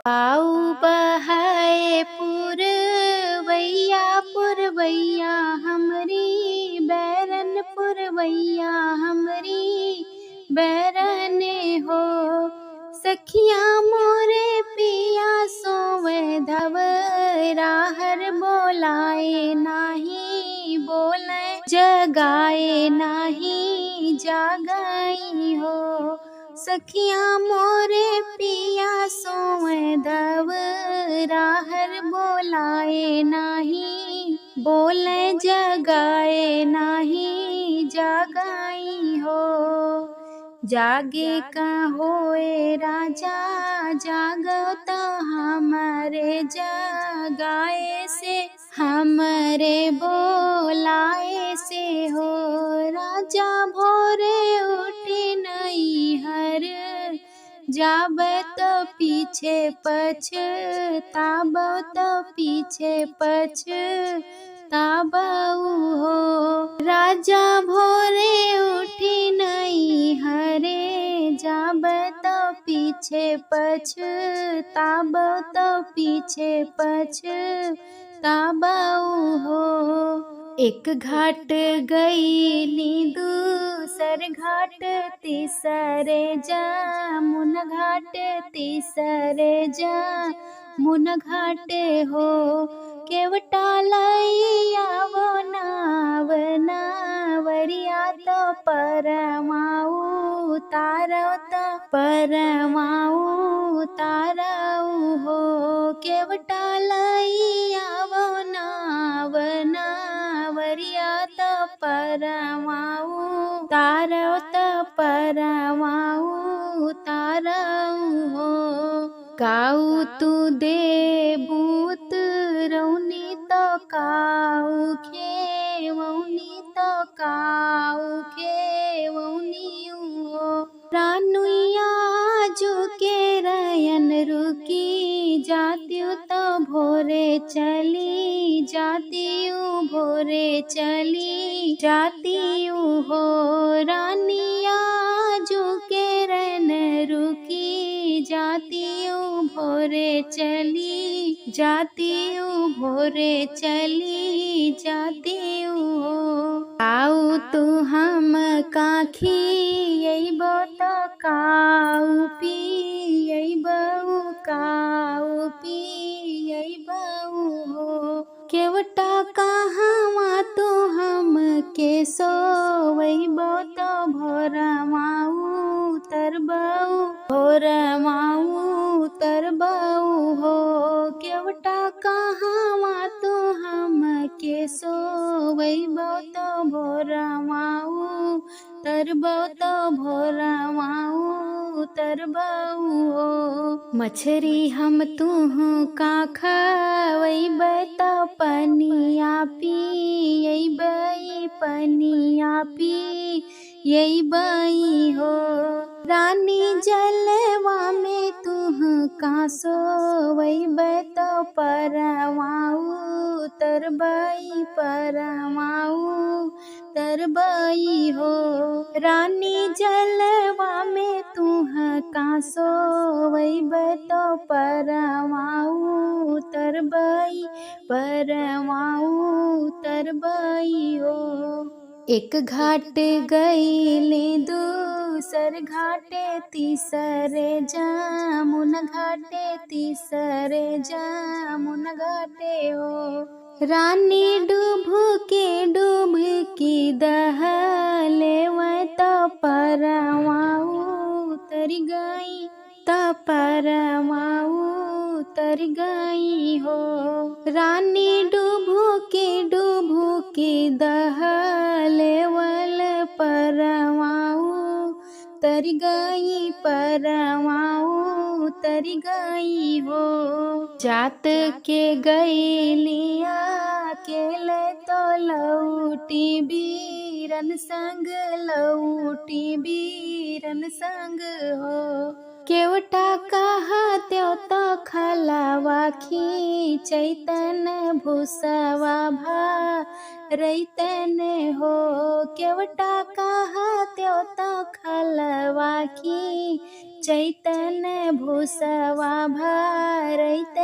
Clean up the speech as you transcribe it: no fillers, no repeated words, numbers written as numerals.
आऊ बहाए पुरवैया पुरवैया हमरी बैरन पुरवैया हमरी बैरने हो। सखिया मोरे पिया सोवे धव राहर बोलाए नाही बोले जगाए नाही जागाई हो। सखिया मोरे पिया सोवे धव राहर बोलाए नाही बोले जगाए नाही जागाई हो। जागे का होए राजा जागो तो हमारे जगाए से हमारे बोलाए से हो। राजा भोरे उठी नहीं हर जाब तो पीछे पछताब तो पीछे पछताबऊ हो। राजा भोरे उठी नहीं हरे जाब तो पीछे पछताब तो पीछे पछताबऊ हो। एक घाट गईली दूसर घाट तीसरे जामुन घाट तीसरे जामुन घाट हो। केवटा लैया वो नाव नावरिया तो परमाऊ तारव तो परमाऊ तारऊ हो। केवटा लैया वो नाव नावरिया तो परमाऊ तारव तो परमाऊ तारऊ हो। काऊ तू दे भूत रौनी तो काऊ खेवनी तो काऊ खेवनी हो। रानुया जो के रयन रुकी जातियु तो भोरे चली जातियु भोरे चली जातियु हो। रानिया जो के रयन रुकी जातियु भोरे चली जातियु भोरे चली जातियु हो। आऊ तू हम काखी अइबो तो काऊ पियबऊ काऊ पियबऊ हो। केवटा कहवा तू हम के सोवइबो तो भोरमाऊ तरबऊ भोरमाऊ तरबऊ हो। केवटा कहवा तू हम के सोवइबो तो भोरमाऊ तरबऊ तो भोरमाऊ तरबऊ हो। मछरी हम तुहु का खवइब तो पनिया पियबई पनिया पियबई हो। रानी जलवा में तुह का सोवइब तो परमाऊ तरबई परमाऊ तरबई हो। रानी जलवा में तुह का सोवइब तो परमाऊ तरबई परमाऊ तरबई हो। एक घाट गईले दूसर घाटे तीसरे जामुन घाटे तीसरे जामुन घाटे हो। रानी डूब की दहले वै तो परमाऊ तर गई तो परमाऊ तर गई हो। रानी डूब की दहले वल परमाऊ तर गई परमाऊ तर गई हो। जात के गईलिया अकेले तो लौटी बीरन संग लौटी बीरन संग हो। केवटा कहा त्यो तो खलावा खींचैतन भूसवा रैतन हो केवटा कहा त्यो तो खलवा की चैतन भूसवा भरैतन